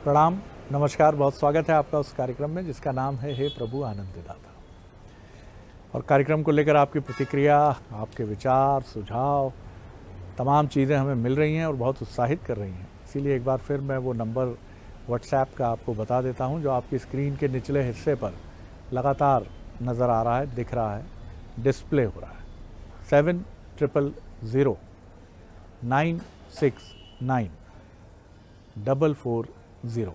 प्रणाम, नमस्कार, बहुत स्वागत है आपका उस कार्यक्रम में जिसका नाम है हे प्रभु आनंददाता। और कार्यक्रम को लेकर आपकी प्रतिक्रिया, आपके विचार, सुझाव, तमाम चीज़ें हमें मिल रही हैं और बहुत उत्साहित कर रही हैं। इसीलिए एक बार फिर मैं वो नंबर व्हाट्सएप का आपको बता देता हूं जो आपकी स्क्रीन के निचले हिस्से पर लगातार नज़र आ रहा है, दिख रहा है, डिस्प्ले हो रहा है। 7000969440।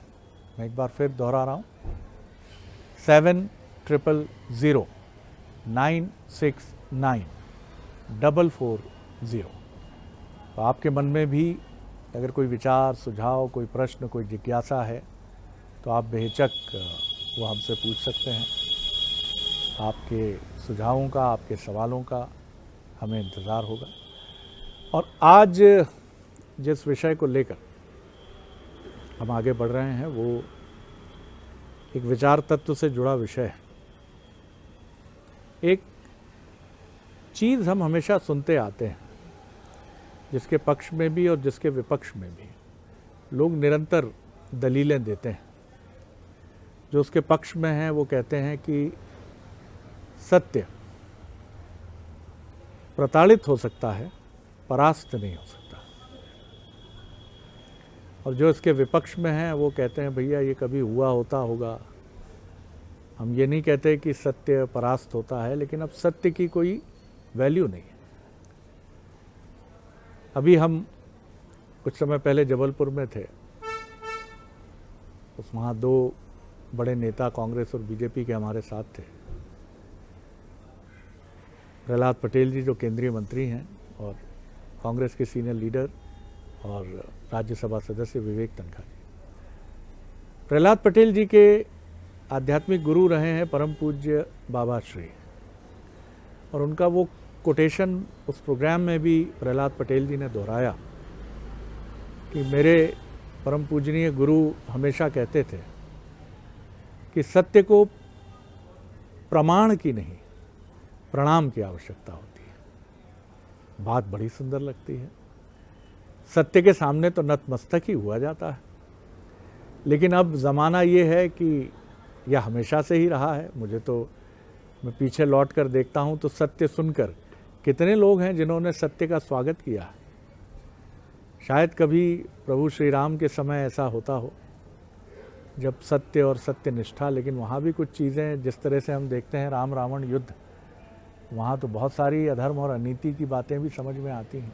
मैं एक बार फिर दोहरा रहा हूँ, 7000969440। तो आपके मन में भी अगर कोई विचार, सुझाव, कोई प्रश्न, कोई जिज्ञासा है तो आप बेहिचक वो हमसे पूछ सकते हैं। आपके सुझावों का, आपके सवालों का हमें इंतज़ार होगा। और आज जिस विषय को लेकर हम आगे बढ़ रहे हैं वो एक विचार तत्व से जुड़ा विषय है। एक चीज़ हम हमेशा सुनते आते हैं, जिसके पक्ष में भी और जिसके विपक्ष में भी लोग निरंतर दलीलें देते हैं। जो उसके पक्ष में हैं वो कहते हैं कि सत्य प्रताड़ित हो सकता है, परास्त नहीं हो सकता। और जो इसके विपक्ष में हैं वो कहते हैं भैया ये कभी हुआ होता होगा। हम ये नहीं कहते कि सत्य परास्त होता है, लेकिन अब सत्य की कोई वैल्यू नहीं है। अभी हम कुछ समय पहले जबलपुर में थे, वहाँ दो बड़े नेता कांग्रेस और बीजेपी के हमारे साथ थे। प्रहलाद पटेल जी जो केंद्रीय मंत्री हैं और कांग्रेस के सीनियर लीडर और राज्यसभा सदस्य विवेक तनखा जी। प्रहलाद पटेल जी के आध्यात्मिक गुरु रहे हैं परम पूज्य बाबा श्री, और उनका वो कोटेशन उस प्रोग्राम में भी प्रहलाद पटेल जी ने दोहराया कि मेरे परम पूजनीय गुरु हमेशा कहते थे कि सत्य को प्रमाण की नहीं, प्रणाम की आवश्यकता होती है। बात बड़ी सुंदर लगती है। सत्य के सामने तो नतमस्तक ही हुआ जाता है, लेकिन अब ज़माना ये है कि यह हमेशा से ही रहा है। मुझे तो, मैं पीछे लौट कर देखता हूँ तो सत्य सुनकर कितने लोग हैं जिन्होंने सत्य का स्वागत किया। शायद कभी प्रभु श्री राम के समय ऐसा होता हो जब सत्य और सत्य निष्ठा, लेकिन वहाँ भी कुछ चीज़ें जिस तरह से हम देखते हैं राम रावण युद्ध, वहाँ तो बहुत सारी अधर्म और अनीति की बातें भी समझ में आती हैं।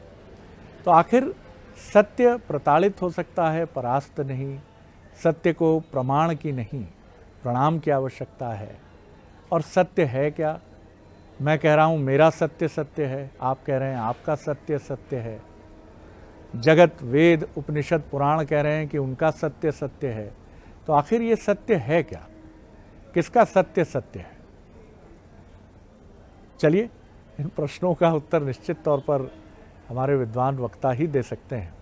तो आखिर सत्य प्रताड़ित हो सकता है, परास्त नहीं। सत्य को प्रमाण की नहीं, प्रणाम की आवश्यकता है। और सत्य है क्या? मैं कह रहा हूँ मेरा सत्य सत्य है, आप कह रहे हैं आपका सत्य सत्य है। जगत, वेद, उपनिषद, पुराण कह रहे हैं कि उनका सत्य सत्य है। तो आखिर ये सत्य है क्या? किसका सत्य सत्य है? चलिए, इन प्रश्नों का उत्तर निश्चित तौर पर हमारे विद्वान वक्ता ही दे सकते हैं।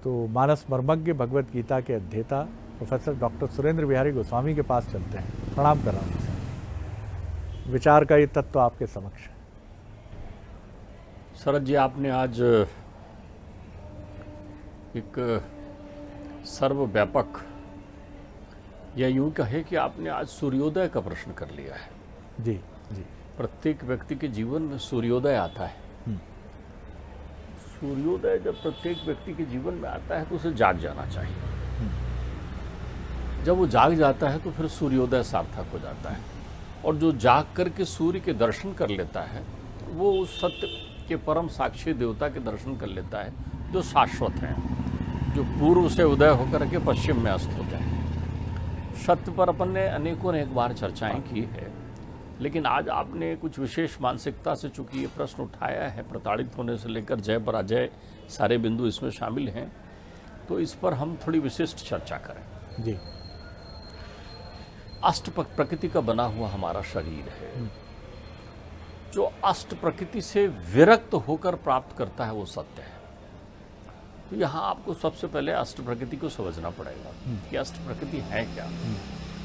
तो मानस मर्मज्ञ, भगवत गीता के अध्येता प्रोफेसर डॉक्टर सुरेंद्र बिहारी गोस्वामी के पास चलते हैं। प्रणाम कर रहा हूँ। विचार का ये तत्व आपके समक्ष है। शरद जी, आपने आज एक सर्वव्यापक, या यूँ कहे कि आपने आज सूर्योदय का प्रश्न कर लिया है। जी जी। प्रत्येक व्यक्ति के जीवन में सूर्योदय आता है। सूर्योदय जब प्रत्येक व्यक्ति के जीवन में आता है तो उसे जाग जाना चाहिए। जब वो जाग जाता है तो फिर सूर्योदय सार्थक हो जाता है। और जो जाग करके सूर्य के दर्शन कर लेता है वो उस सत्य के परम साक्षी देवता के दर्शन कर लेता है जो शाश्वत हैं, जो पूर्व से उदय होकर के पश्चिम में अस्त होते हैं। सत्य पर अपन ने अनेकों ने एक बार चर्चाएं की है, लेकिन आज आपने कुछ विशेष मानसिकता से चूंकि ये प्रश्न उठाया है, प्रताड़ित होने से लेकर जय पराजय सारे बिंदु इसमें शामिल हैं, तो इस पर हम थोड़ी विशिष्ट चर्चा करें। जी। अष्ट प्रकृति का बना हुआ हमारा शरीर है, जो अष्ट प्रकृति से विरक्त होकर प्राप्त करता है वो सत्य है। तो यहाँ आपको सबसे पहले अष्ट प्रकृति को समझना पड़ेगा कि अष्ट प्रकृति है क्या।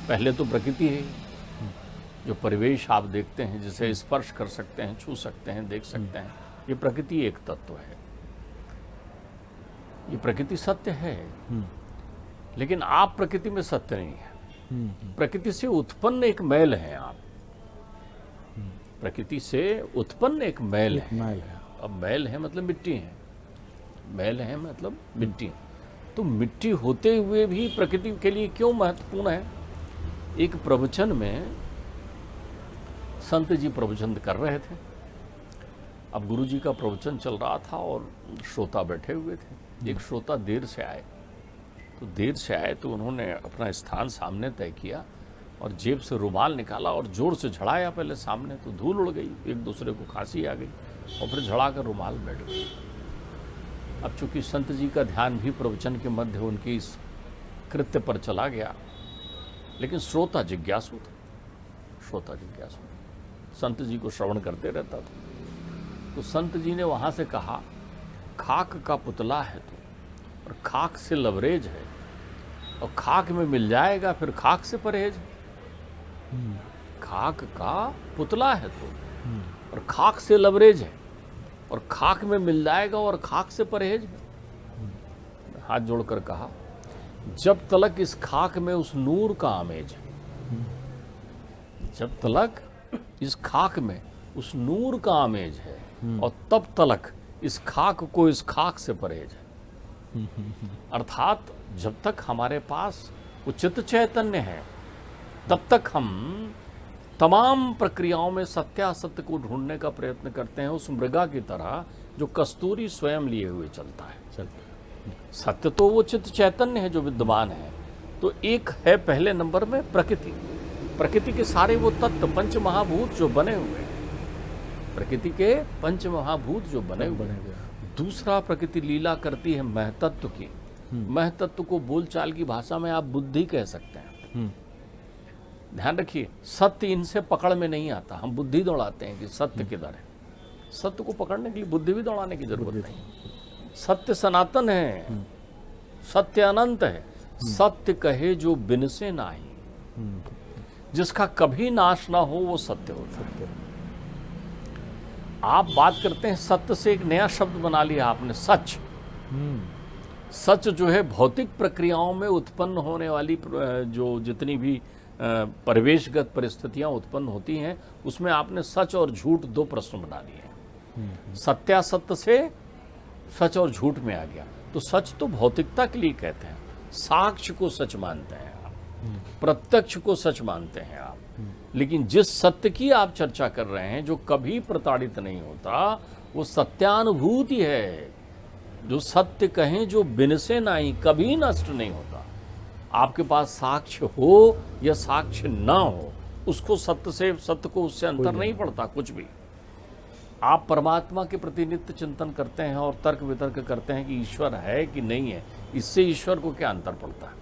पहले तो प्रकृति है, जो परिवेश आप देखते हैं, जिसे स्पर्श कर सकते हैं, छू सकते हैं, देख सकते हैं, ये प्रकृति एक तत्व है। ये प्रकृति सत्य है। लेकिन आप प्रकृति में सत्य नहीं है। प्रकृति से उत्पन्न एक मैल है आप, प्रकृति से उत्पन्न एक मैल है। मैल है। अब मैल है मतलब मिट्टी है, मैल है मतलब मिट्टी। तो मिट्टी होते हुए भी प्रकृति के लिए क्यों महत्वपूर्ण है? एक प्रवचन में संत जी प्रवचन कर रहे थे। अब गुरु जी का प्रवचन चल रहा था और श्रोता बैठे हुए थे। एक श्रोता देर से आए, तो देर से आए तो उन्होंने अपना स्थान सामने तय किया और जेब से रुमाल निकाला और जोर से झड़ाया पहले सामने, तो धूल उड़ गई, एक दूसरे को खांसी आ गई और फिर झड़ा कर रुमाल बैठ गई। अब चूंकि संत जी का ध्यान भी प्रवचन के मध्य उनकी इस कृत्य पर चला गया, लेकिन श्रोता जिज्ञासु था, श्रोता जिज्ञासु संत जी को श्रवण करते रहता था। तो संत जी ने वहाँ से कहा, खाक का पुतला है तू, और खाक से लवरेज है, और खाक में मिल जाएगा फिर खाक से परहेज। खाक का पुतला है तू और खाक से लवरेज है, और खाक में मिल जाएगा और खाक से परहेज है। हाथ जोड़कर कहा, जब तलक इस खाक में उस नूर का आमेज है, जब तलक इस खाक में उस नूर का आमेज है, और तब तलक इस खाक को इस खाक से परहेज है। अर्थात जब तक हमारे पास उचित चैतन्य है, तब तक हम तमाम प्रक्रियाओं में सत्यासत्य को ढूंढने का प्रयत्न करते हैं, उस मृगा की तरह जो कस्तूरी स्वयं लिए हुए चलता है। सत्य तो वो चित्त चैतन्य है जो विद्यमान है। तो एक है पहले नंबर में प्रकृति, प्रकृति के सारे वो तत्व पंच महाभूत जो बने हुए हैं, प्रकृति के पंच महाभूत जो बने हुए हैं। दूसरा, प्रकृति लीला करती है महतत्व की। महतत्व को बोलचाल की भाषा में आप बुद्धि कह सकते हैं। ध्यान रखिए, सत्य इनसे पकड़ में नहीं आता। हम बुद्धि दौड़ाते हैं कि सत्य किधर है। सत्य को पकड़ने के लिए बुद्धि भी दौड़ाने की जरूरत नहीं। सत्य सनातन है, सत्य अनंत है। सत्य कहे जो बिन से नाही, जिसका कभी नाश ना हो वो सत्य होता है। आप बात करते हैं सत्य से, एक नया शब्द बना लिया आपने, सच। सच जो है भौतिक प्रक्रियाओं में उत्पन्न होने वाली जो जितनी भी परिवेशगत परिस्थितियां उत्पन्न होती हैं, उसमें आपने सच और झूठ दो प्रश्न बना दिए हैं। सत्यासत्य से सच और झूठ में आ गया। तो सच तो भौतिकता के लिए कहते हैं, साक्ष्य को सच मानते हैं आप, प्रत्यक्ष को सच मानते हैं आप। लेकिन जिस सत्य की आप चर्चा कर रहे हैं, जो कभी प्रताड़ित नहीं होता, वो सत्यानुभूति है। जो सत्य कहें जो बिन से नहीं, कभी नष्ट नहीं होता। आपके पास साक्ष्य हो या साक्ष्य ना हो, उसको सत्य से, सत्य को उससे अंतर नहीं पड़ता कुछ भी। आप परमात्मा के प्रति नित्य चिंतन करते हैं और तर्क वितर्क करते हैं कि ईश्वर है कि नहीं है, इससे ईश्वर को क्या अंतर पड़ता है?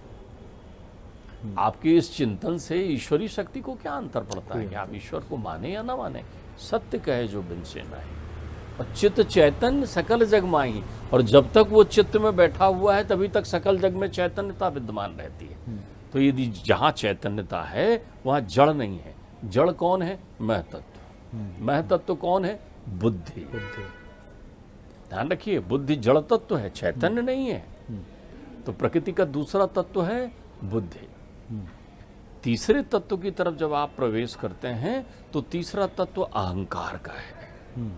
आपके इस चिंतन से ईश्वरी शक्ति को क्या अंतर पड़ता है कि आप ईश्वर को माने या ना माने? सत्य कहे जो बिन से नहीं, और चित्त चैतन्य सकल जग माही। और जब तक वो चित्त में बैठा हुआ है, तभी तक सकल जग में चैतन्यता विद्यमान रहती है। तो यदि जहाँ चैतन्यता है वहाँ जड़ नहीं है। जड़ कौन है? महतत्व। महतत्व कौन है? बुद्धि। ध्यान रखिए, बुद्धि जड़ तत्व है, चैतन्य नहीं है। तो प्रकृति का दूसरा तत्व है बुद्धि। तीसरे तत्व की तरफ जब आप प्रवेश करते हैं, तो तीसरा तत्व अहंकार का है।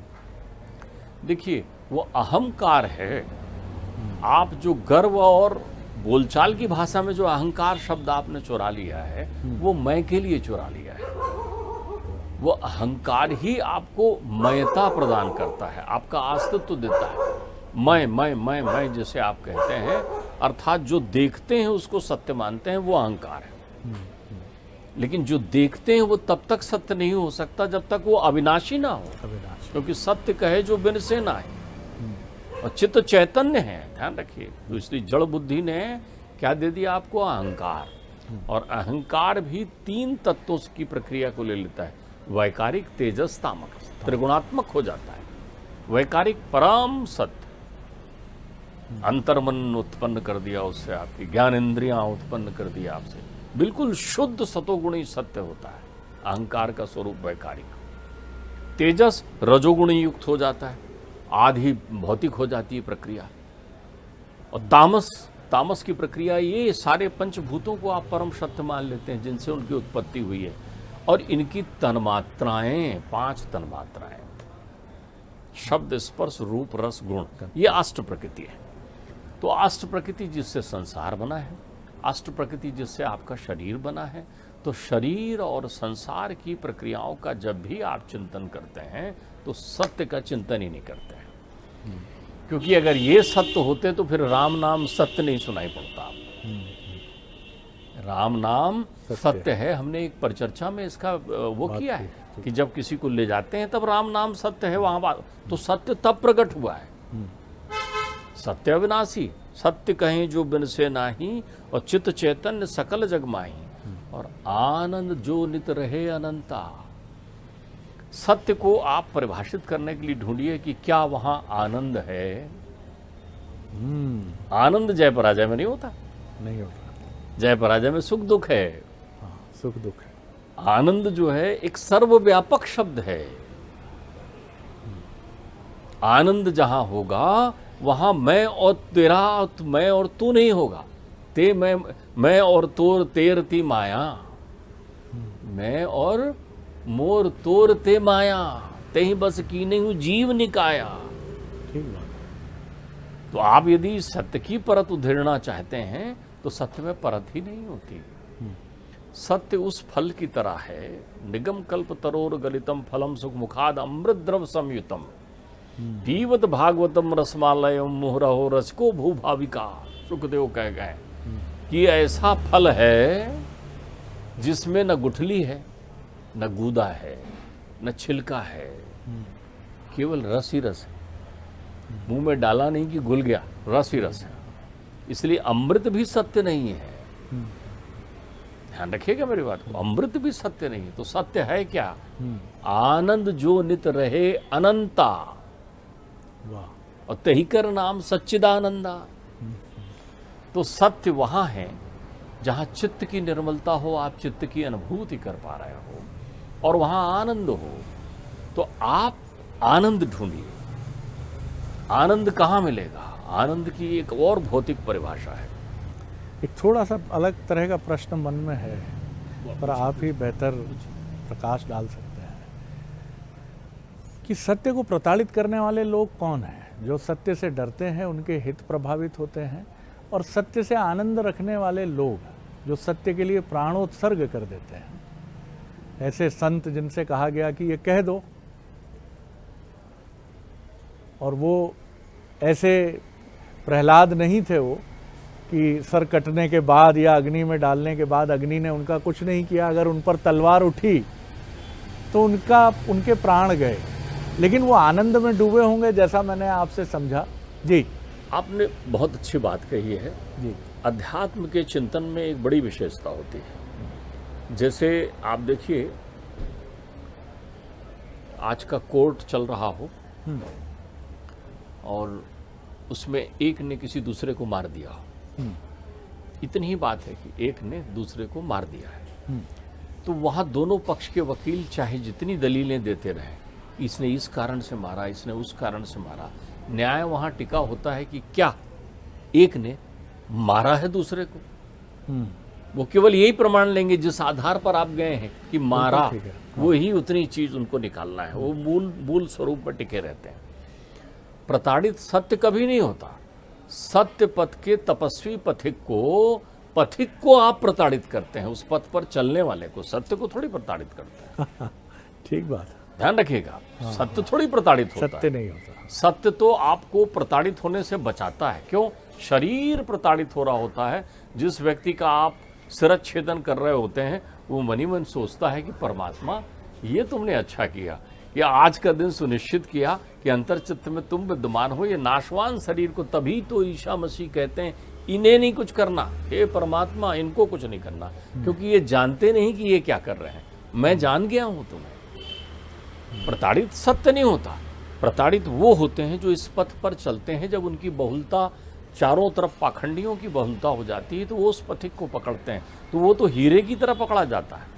देखिए, वो अहंकार है। आप जो गर्व और बोलचाल की भाषा में जो अहंकार शब्द आपने चुरा लिया है, वो मैं के लिए चुरा लिया है। वो अहंकार ही आपको मयता प्रदान करता है, आपका अस्तित्व देता है। मैं जिसे आप कहते हैं, अर्थात जो देखते हैं उसको सत्य मानते हैं, वो अहंकार है। लेकिन जो देखते हैं वो तब तक सत्य नहीं हो सकता जब तक वो अविनाशी ना हो, क्योंकि सत्य कहे जो बिन से ना है, और चित्त चैतन्य है। ध्यान रखिए, तो इसलिए जड़ बुद्धि ने क्या दे दिया आपको? अहंकार। और अहंकार भी तीन तत्वों की प्रक्रिया को ले लेता है। वैकारिक, तेजस, तामक, त्रिगुणात्मक हो जाता है। वैकारिक परम सत्य, अंतर्मन उत्पन्न कर दिया उससे, आपकी ज्ञान इंद्रियां उत्पन्न कर दिया आपसे, बिल्कुल शुद्ध सतोगुणी सत्य होता है अहंकार का स्वरूप वैकारिक। तेजस रजोगुणी युक्त हो जाता है, आधी भौतिक हो जाती है प्रक्रिया। और तामस तामस की प्रक्रिया, ये सारे पंचभूतों को आप परम सत्य मान लेते हैं जिनसे उनकी उत्पत्ति हुई है। और इनकी तन्मात्राएं 5 तन्मात्राएं, शब्द, स्पर्श, रूप, रस, गुण, ये अष्ट प्रकृति है। तो अष्ट प्रकृति जिससे संसार बना है, अष्ट प्रकृति जिससे आपका शरीर बना है, तो शरीर और संसार की प्रक्रियाओं का जब भी आप चिंतन करते हैं तो सत्य का चिंतन ही नहीं करते हैं। क्योंकि अगर ये सत्य होते तो फिर राम नाम सत्य नहीं सुनाई पड़ता। राम नाम सत्य है। हमने एक परिचर्चा में इसका वो किया है कि जब किसी को ले जाते हैं तब राम नाम सत्य है, वहां बात तो सत्य तब प्रकट हुआ है। सत्य अविनाशी, सत्य कहें जो बिन से नाही, और चित्त चैतन्य सकल जग माही, और आनंद जो नित रहे अनंता। सत्य को आप परिभाषित करने के लिए ढूंढिए कि क्या वहां आनंद है। आनंद जय पराजय में नहीं होता, नहीं होता। जय पराजय में सुख दुख है। हाँ, सुख दुख है। आनंद जो है एक सर्वव्यापक शब्द है। आनंद जहां होगा वहां मैं और तेरा, मैं और तू नहीं होगा। ते मैं और तोर तेर ती माया, मैं और मोर तोर ते माया, ते ही बस की नहीं हूं जीव निकाया। ठीक बात है। तो आप यदि सत्य की परत उधेड़ना चाहते हैं तो सत्य में परत ही नहीं होती। सत्य उस फल की तरह है, निगम कल्प तरोर गलितम फलम सुख मुखाद अमृत द्रव संयुतम, पीवत भागवतम रसमालयम मुहरहो रसको भूभाविका। सुखदेव कह गए कि ऐसा फल है जिसमें न गुठली है, न गूदा है, न छिलका है, केवल रस ही रस है। मुंह में डाला नहीं कि घुल गया, रस ही रस है। इसलिए अमृत भी सत्य नहीं है। ध्यान रखिएगा मेरी बात को, अमृत भी सत्य नहीं है। तो सत्य है क्या? आनंद जो नित रहे अनंता, वाह। और तही कर नाम सच्चिदानंदा। तो सत्य वहां है जहां चित्त की निर्मलता हो, आप चित्त की अनुभूति कर पा रहे हो, और वहां आनंद हो। तो आप आनंद ढूंढिए। आनंद कहां मिलेगा? आनंद की एक और भौतिक परिभाषा है। एक थोड़ा सा अलग तरह का प्रश्न मन में है, पर आप ही बेहतर प्रकाश डाल सकते हैं कि सत्य को प्रताड़ित करने वाले लोग कौन हैं? जो सत्य से डरते हैं, उनके हित प्रभावित होते हैं, और सत्य से आनंद रखने वाले लोग जो सत्य के लिए प्राणोत्सर्ग कर देते हैं। ऐसे संत जिनसे कहा गया कि ये कह दो, और वो ऐसे प्रहलाद नहीं थे वो कि सर कटने के बाद या अग्नि में डालने के बाद अग्नि ने उनका कुछ नहीं किया। अगर उन पर तलवार उठी तो उनके प्राण गए, लेकिन वो आनंद में डूबे होंगे, जैसा मैंने आपसे समझा। जी, आपने बहुत अच्छी बात कही है। जी, अध्यात्म के चिंतन में एक बड़ी विशेषता होती है। जैसे आप देखिए, आज का कोर्ट चल रहा हो और उसमें एक ने किसी दूसरे को मार दिया हो, इतनी ही बात है कि एक ने दूसरे को मार दिया है, तो वहां दोनों पक्ष के वकील चाहे जितनी दलीलें देते रहे, इसने इस कारण से मारा, इसने उस कारण से मारा, न्याय वहां टिका होता है कि क्या एक ने मारा है दूसरे को। वो केवल यही प्रमाण लेंगे जिस आधार पर आप गए हैं कि मारा, वो ही उतनी चीज उनको निकालना है। वो मूल स्वरूप पर टिके रहते हैं। प्रताड़ित सत्य कभी नहीं होता। सत्य पथ के तपस्वी पथिक को आप प्रताड़ित करते हैं, उस पथ पर चलने वाले को। सत्य को थोड़ी प्रताड़ित करते हैं। ठीक बात है, ध्यान रखिएगा। सत्य थोड़ी प्रताड़ित होता है। सत्य नहीं होता। सत्य तो आपको प्रताड़ित होने से बचाता है। क्यों? शरीर प्रताड़ित हो रहा होता है। जिस व्यक्ति का आप सिरच्छेदन कर रहे होते हैं, वो मनी मन सोचता है कि परमात्मा, ये तुमने अच्छा किया, या आज का दिन सुनिश्चित किया कि अंतर्चित्त में तुम विद्यमान हो। ये नाशवान शरीर को तभी तो ईसा मसीह कहते हैं, इन्हें नहीं कुछ करना, हे परमात्मा इनको कुछ नहीं करना, क्योंकि ये जानते नहीं कि ये क्या कर रहे हैं। मैं जान गया हूं तुम्हें। प्रताड़ित सत्य नहीं होता। प्रताड़ित वो होते हैं जो इस पथ पर चलते हैं। जब उनकी बहुलता, चारों तरफ पाखंडियों की बहुलता हो जाती है, तो वो उस पथिक को पकड़ते हैं। तो वो तो हीरे की तरह पकड़ा जाता है।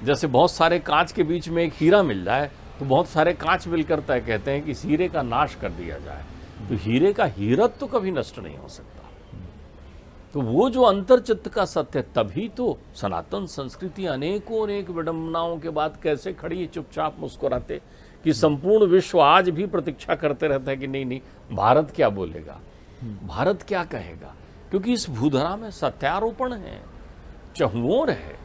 जैसे बहुत सारे कांच के बीच में एक हीरा मिल जाए तो बहुत सारे कांच मिलकर तय कहते हैं कि इस हीरे का नाश कर दिया जाए। तो हीरे का हीरत तो कभी नष्ट नहीं हो सकता। तो वो जो अंतर्चित्त का सत्य है, तभी तो सनातन संस्कृति अनेकों अनेक विडंबनाओं के बाद कैसे खड़ी है चुपचाप मुस्कुराते, कि संपूर्ण विश्व आज भी प्रतीक्षा करते रहता है कि नहीं नहीं, भारत क्या बोलेगा, भारत क्या कहेगा, क्योंकि इस भूधरा में सत्यारोपण है, चहुओर है।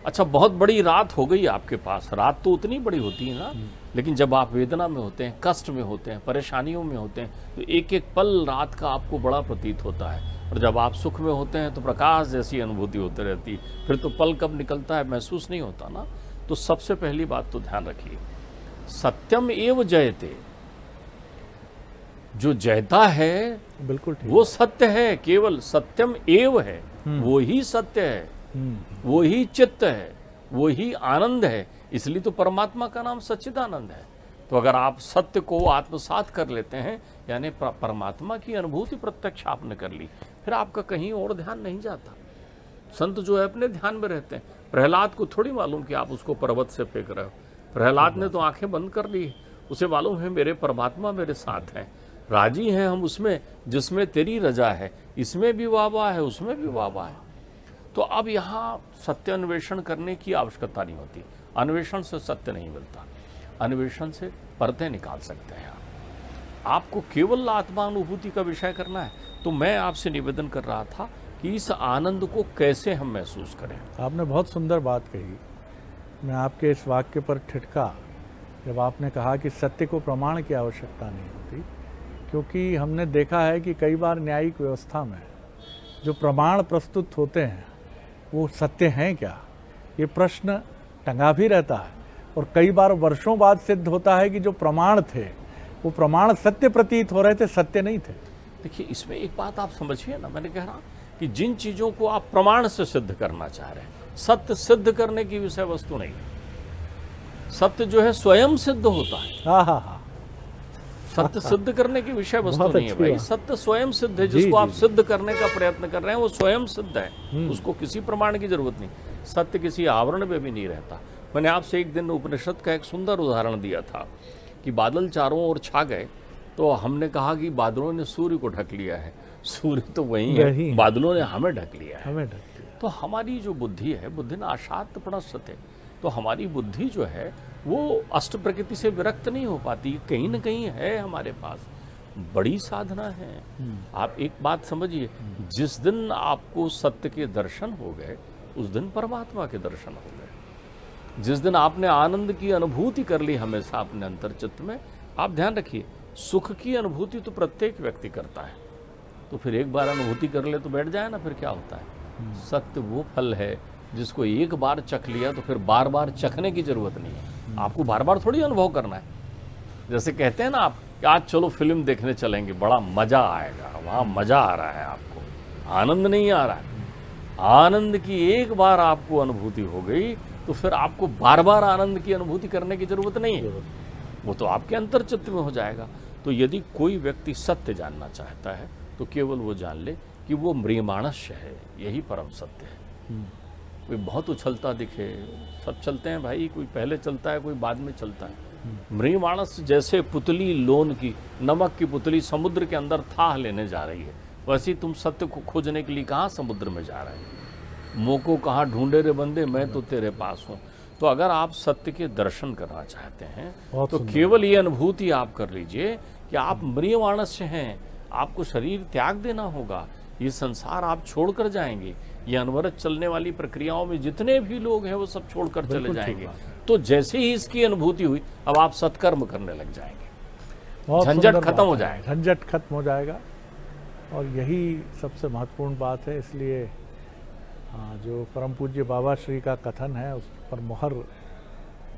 अच्छा, बहुत बड़ी रात हो गई आपके पास, रात तो उतनी बड़ी होती है ना, लेकिन जब आप वेदना में होते हैं, कष्ट में होते हैं, परेशानियों में होते हैं, तो एक एक पल रात का आपको बड़ा प्रतीत होता है। और जब आप सुख में होते हैं तो प्रकाश जैसी अनुभूति होती रहती है, फिर तो पल कब निकलता है महसूस नहीं होता ना। तो सबसे पहली बात तो ध्यान रखिए, सत्यम एव जयते, जो जयता है बिल्कुल ठीक, वो सत्य है, केवल सत्यम एव है, वो ही सत्य है, वो ही चित्त है, वो ही आनंद है। इसलिए तो परमात्मा का नाम सच्चिदानंद है। तो अगर आप सत्य को आत्मसात कर लेते हैं, यानी परमात्मा की अनुभूति प्रत्यक्ष आपने कर ली, फिर आपका कहीं और ध्यान नहीं जाता। संत जो है अपने ध्यान में रहते हैं। प्रहलाद को थोड़ी मालूम कि आप उसको पर्वत से फेंक रहे हो। प्रहलाद ने तो आंखें बंद कर ली, उसे मालूम है मेरे परमात्मा मेरे साथ हैं, राजी हैं हम उसमें जिसमें तेरी रजा है, इसमें भी वाह है, उसमें भी वाह है। तो अब यहाँ सत्य अन्वेषण करने की आवश्यकता नहीं होती। अन्वेषण से सत्य नहीं मिलता, अन्वेषण से परतें निकाल सकते हैं आपको केवल आत्मानुभूति का विषय करना है। तो मैं आपसे निवेदन कर रहा था कि इस आनंद को कैसे हम महसूस करें। आपने बहुत सुंदर बात कही। मैं आपके इस वाक्य पर ठिठका जब आपने कहा कि सत्य को प्रमाण की आवश्यकता नहीं होती, क्योंकि हमने देखा है कि कई बार न्यायिक व्यवस्था में जो प्रमाण प्रस्तुत होते हैं वो सत्य हैं क्या, ये प्रश्न टंगा भी रहता है। और कई बार वर्षों बाद सिद्ध होता है कि जो प्रमाण थे वो प्रमाण सत्य प्रतीत हो रहे थे, सत्य नहीं थे। देखिए, इसमें एक बात आप समझिए ना, मैंने कह रहा कि जिन चीज़ों को आप प्रमाण से सिद्ध करना चाह रहे हैं, सत्य सिद्ध करने की विषय वस्तु नहीं है। सत्य जो है स्वयं सिद्ध होता है। हाँ, सत्य सिद्ध करने की विषय वस्तु बहुत नहीं है अच्छी भाई, बात। सत्य स्वयं सिद्ध है। जी, जिसको आप जी। सिद्ध करने का प्रयत्न कर रहे हैं वो स्वयं सिद्ध है, उसको किसी प्रमाण की जरूरत नहीं। सत्य किसी आवरण में भी नहीं रहता। मैंने आपसे एक दिन उपनिषद का एक सुंदर उदाहरण दिया था कि बादल चारों ओर छा गए, तो हमने कहा कि बादलों ने सूर्य को ढक लिया है। सूर्य तो वही है, बादलों ने हमें ढक लिया है। हमें ढक दिया। तो हमारी जो बुद्धि है, बुद्धि नाशात प्रणश्यते, तो हमारी बुद्धि जो है वो अष्ट प्रकृति से विरक्त नहीं हो पाती, कहीं ना कहीं है हमारे पास, बड़ी साधना है। आप एक बात समझिए, जिस दिन आपको सत्य के दर्शन हो गए उस दिन परमात्मा के दर्शन हो गए। जिस दिन आपने आनंद की अनुभूति कर ली हमेशा अपने अंतर्चित्त में, आप ध्यान रखिए, सुख की अनुभूति तो प्रत्येक व्यक्ति करता है, तो फिर एक बार अनुभूति कर ले तो बैठ जाए ना, फिर क्या होता है। सत्य वो फल है जिसको एक बार चख लिया तो फिर बार बार चखने की जरूरत नहीं है। आपको बार बार थोड़ी अनुभव करना है। जैसे कहते हैं ना आप कि आज चलो फिल्म देखने चलेंगे, बड़ा मजा आएगा, वहाँ मजा आ रहा है, आपको आनंद नहीं आ रहा है। आनंद की एक बार आपको अनुभूति हो गई तो फिर आपको बार बार आनंद की अनुभूति करने की जरूरत नहीं है, वो तो आपके अंतर्चित्त में हो जाएगा। तो यदि कोई व्यक्ति सत्य जानना चाहता है तो केवल वो जान ले कि वो म्रियमाणस्य है, यही परम सत्य है। कोई बहुत उछलता दिखे, सब चलते हैं भाई, कोई पहले चलता है कोई बाद में चलता है। म्रियमाणस्य जैसे पुतली लोन की, नमक की पुतली समुद्र के अंदर थाह लेने जा रही है, वैसे तुम सत्य को खोजने के लिए कहाँ समुद्र में जा रहे हैं। मोको कहाँ ढूंढे रे बंदे, मैं तो तेरे पास हूँ। तो अगर आप सत्य के दर्शन करना चाहते हैं तो केवल ये अनुभूति आप कर लीजिए कि आप म्रियमाणस्य हैं, आपको शरीर त्याग देना होगा, ये संसार आप छोड़कर जाएंगे। ये अनवरत चलने वाली प्रक्रियाओं में जितने भी लोग हैं वो सब छोड़कर चले जाएंगे। तो जैसे ही इसकी अनुभूति हुई, अब आप सत्कर्म करने लग जाएंगे, झंझट खत्म हो जाएगा, झंझट खत्म हो जाएगा। और यही सबसे महत्वपूर्ण बात है। इसलिए जो परम पूज्य बाबा श्री का कथन है उस पर मोहर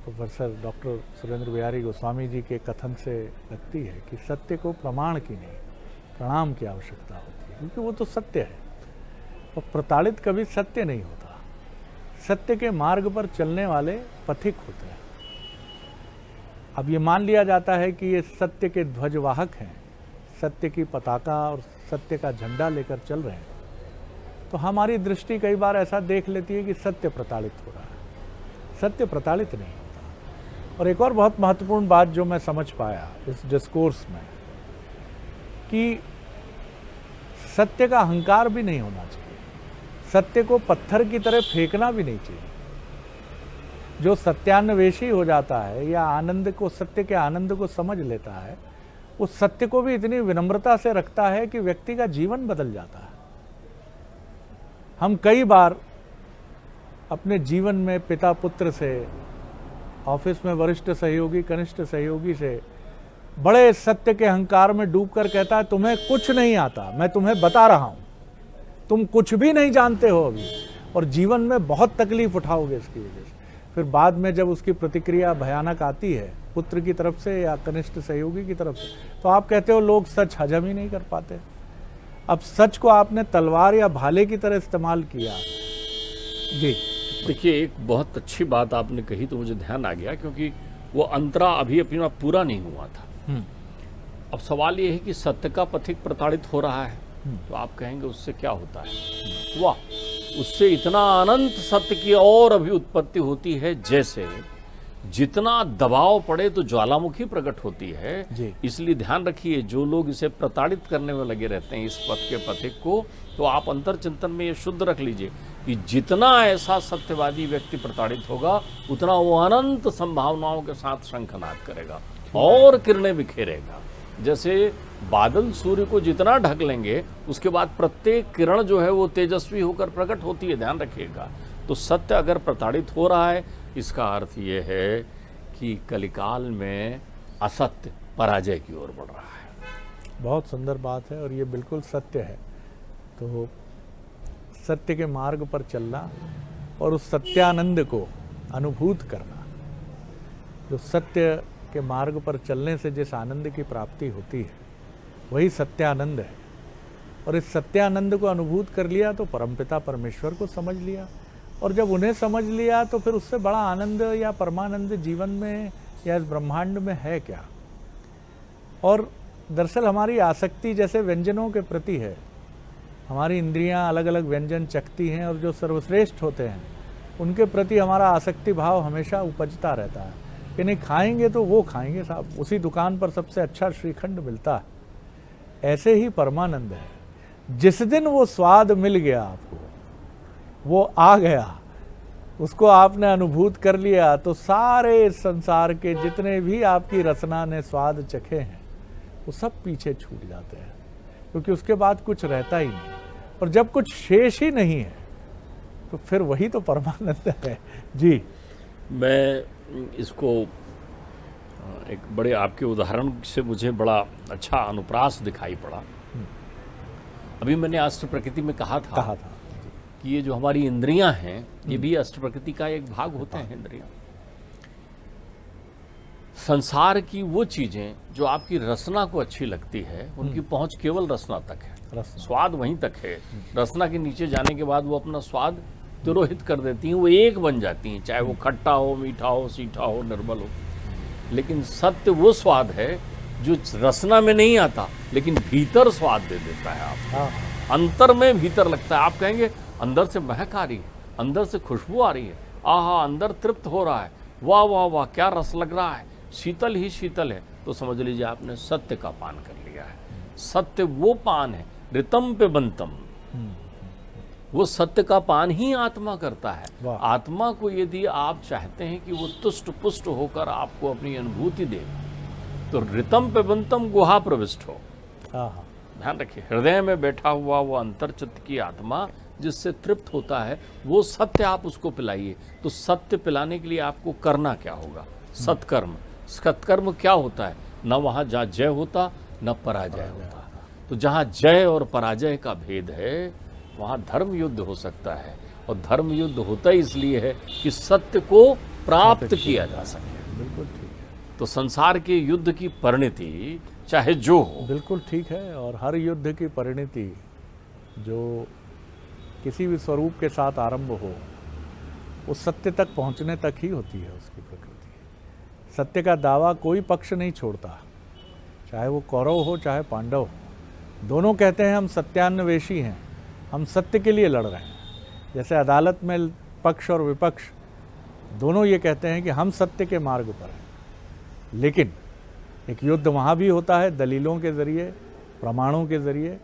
प्रोफेसर डॉक्टर सुरेंद्र बिहारी गोस्वामी जी के कथन से लगती है कि सत्य को प्रमाण की नहीं प्रणाम की आवश्यकता होती है, क्योंकि वो तो सत्य है। और प्रताड़ित कभी सत्य नहीं होता। सत्य के मार्ग पर चलने वाले पथिक होते हैं। अब ये मान लिया जाता है कि ये सत्य के ध्वजवाहक हैं, सत्य की पताका और सत्य का झंडा लेकर चल रहे हैं, तो हमारी दृष्टि कई बार ऐसा देख लेती है कि सत्य प्रताड़ित हो रहा है। सत्य प्रताड़ित नहीं होता। और एक और बहुत महत्वपूर्ण बात जो मैं समझ पाया इस डिस्कोर्स में, कि सत्य का अहंकार भी नहीं होना चाहिए, सत्य को पत्थर की तरह फेंकना भी नहीं चाहिए। जो सत्यान्वेषी हो जाता है या आनंद को, सत्य के आनंद को समझ लेता है, वो सत्य को भी इतनी विनम्रता से रखता है कि व्यक्ति का जीवन बदल जाता है। हम कई बार अपने जीवन में पिता पुत्र से, ऑफिस में वरिष्ठ सहयोगी कनिष्ठ सहयोगी से बड़े सत्य के अहंकार में डूबकर कहता है तुम्हें कुछ नहीं आता, मैं तुम्हें बता रहा हूं, तुम कुछ भी नहीं जानते हो अभी, और जीवन में बहुत तकलीफ उठाओगे इसकी वजह से। फिर बाद में जब उसकी प्रतिक्रिया भयानक आती है पुत्र की तरफ से या कनिष्ठ सहयोगी की तरफ से, तो आप कहते हो लोग सच हजम ही नहीं कर पाते। अब सच को आपने तलवार या भाले की तरह इस्तेमाल किया। जी देखिए, एक बहुत अच्छी बात आपने कही तो मुझे ध्यान आ गया, क्योंकि वो अंतरा अभी अपना पूरा नहीं हुआ था। अब सवाल ये है कि सत्य का पथिक प्रताड़ित हो रहा है, तो आप कहेंगे उससे क्या होता है? वाह, उससे इतना अनंत सत्य की और अभी उत्पत्ति होती है, जैसे जितना दबाव पड़े तो ज्वालामुखी प्रकट होती है। इसलिए ध्यान रखिए, जो लोग इसे प्रताड़ित करने में लगे रहते हैं इस पथ के पथिक को, तो आप अंतर चिंतन में ये शुद्ध रख लीजिए कि जितना ऐसा सत्यवादी व्यक्ति प्रताड़ित होगा, उतना वो अनंत संभावनाओं के साथ शंखनाद करेगा और किरणें बिखेरेगा। जैसे बादल सूर्य को जितना ढक लेंगे, उसके बाद प्रत्येक किरण जो है वो तेजस्वी होकर प्रकट होती है। ध्यान रखिएगा। तो सत्य अगर प्रताड़ित हो रहा है, इसका अर्थ ये है कि कलिकाल में असत्य पराजय की ओर बढ़ रहा है। बहुत सुंदर बात है और ये बिल्कुल सत्य है। तो सत्य के मार्ग पर चलना और उस सत्यानंद को अनुभूत करना, जो सत्य के मार्ग पर चलने से जिस आनंद की प्राप्ति होती है वही सत्यानंद है। और इस सत्यानंद को अनुभूत कर लिया तो परमपिता परमेश्वर को समझ लिया, और जब उन्हें समझ लिया तो फिर उससे बड़ा आनंद या परमानंद जीवन में या इस ब्रह्मांड में है क्या। और दरअसल हमारी आसक्ति जैसे व्यंजनों के प्रति है, हमारी इंद्रियां अलग अलग व्यंजन चखती हैं और जो सर्वश्रेष्ठ होते हैं उनके प्रति हमारा आसक्ति भाव हमेशा उपजता रहता है कि नहीं खाएंगे तो वो खाएंगे साहब, उसी दुकान पर सबसे अच्छा श्रीखंड मिलता है। ऐसे ही परमानंद है, जिस दिन वो स्वाद मिल गया आपको, वो आ गया, उसको आपने अनुभूत कर लिया, तो सारे संसार के जितने भी आपकी रचना ने स्वाद चखे हैं वो सब पीछे छूट जाते हैं, क्योंकि उसके बाद कुछ रहता ही नहीं। और जब कुछ शेष ही नहीं है तो फिर वही तो परमानंद है। जी, मैं इसको एक बड़े आपके उदाहरण से मुझे बड़ा अच्छा अनुप्रास दिखाई पड़ा। अभी मैंने अष्ट प्रकृति में कहा था कि ये जो हमारी इंद्रियां हैं ये भी अष्ट प्रकृति का एक भाग होते हैं। इंद्रियां संसार की वो चीजें जो आपकी रसना को अच्छी लगती है, उनकी पहुंच केवल रसना तक है, स्वाद वहीं तक है। रसना के नीचे जाने के बाद वो अपना स्वाद तिरोहित कर देती हैं, वो एक बन जाती हैं, चाहे वो खट्टा हो, मीठा हो, सीठा हो, निर्मल हो। लेकिन सत्य वो स्वाद है जो रसना में नहीं आता, लेकिन भीतर स्वाद दे देता है आपको। अंतर में भीतर लगता है। आप कहेंगे अंदर से महक आ रही है, अंदर से खुशबू आ रही है, आहा अंदर तृप्त हो रहा है, वाह वाह वाह क्या रस लग रहा है, शीतल ही शीतल है, तो समझ लीजिए आपने सत्य का पान कर लिया है। सत्य वो पान है, ऋतम पे बंतम, वो सत्य का पान ही आत्मा करता है। आत्मा को यदि आप चाहते हैं कि वो तुष्ट पुष्ट होकर आपको अपनी अनुभूति दे, तो ऋतम पे बंतम गुहा प्रविष्ट हो। ध्यान रखिए, हृदय में बैठा हुआ वो अंतर्चित्त की आत्मा जिससे तृप्त होता है, वो सत्य आप उसको पिलाइए। तो सत्य पिलाने के लिए आपको करना क्या होगा? सत्कर्म। सत्कर्म क्या होता है? न वहाँ जहाँ जय होता न पराजय होता। तो जहाँ जय और पराजय का भेद है वहाँ धर्म युद्ध हो सकता है, और धर्म युद्ध होता इसलिए है कि सत्य को प्राप्त किया जा सके। बिल्कुल ठीक है। तो संसार के युद्ध की परिणति चाहे जो हो, बिल्कुल ठीक है। और हर युद्ध की परिणति जो किसी भी स्वरूप के साथ आरंभ हो, वो सत्य तक पहुंचने तक ही होती है उसकी प्रकृति। सत्य का दावा कोई पक्ष नहीं छोड़ता, चाहे वो कौरव हो चाहे पांडव हो। दोनों कहते हैं हम सत्यान्वेषी हैं, हम सत्य के लिए लड़ रहे हैं। जैसे अदालत में पक्ष और विपक्ष दोनों ये कहते हैं कि हम सत्य के मार्ग पर हैं। लेकिन एक युद्ध वहाँ भी होता है दलीलों के ज़रिए, प्रमाणों के ज़रिए,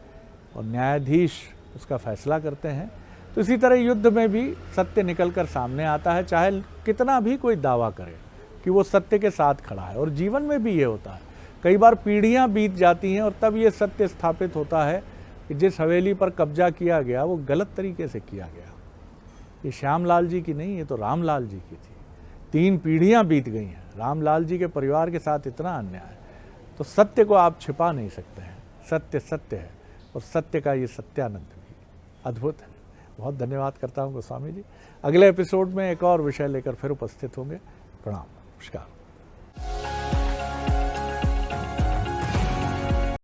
और न्यायाधीश उसका फैसला करते हैं। तो इसी तरह युद्ध में भी सत्य निकल कर सामने आता है, चाहे कितना भी कोई दावा करे कि वो सत्य के साथ खड़ा है। और जीवन में भी ये होता है, कई बार पीढ़ियां बीत जाती हैं और तब ये सत्य स्थापित होता है कि जिस हवेली पर कब्जा किया गया वो गलत तरीके से किया गया। ये श्यामलाल जी की नहीं, ये तो रामलाल जी की थी। 3 पीढ़ियां बीत गई हैं, रामलाल जी के परिवार के साथ इतना अन्याय। तो सत्य को आप छिपा नहीं सकते हैं, सत्य सत्य है और सत्य का ये सत्यानंद भी अद्भुत है। बहुत धन्यवाद करता हूँ गोस्वामी जी। अगले एपिसोड में एक और विषय लेकर फिर उपस्थित होंगे। प्रणाम, नमस्कार।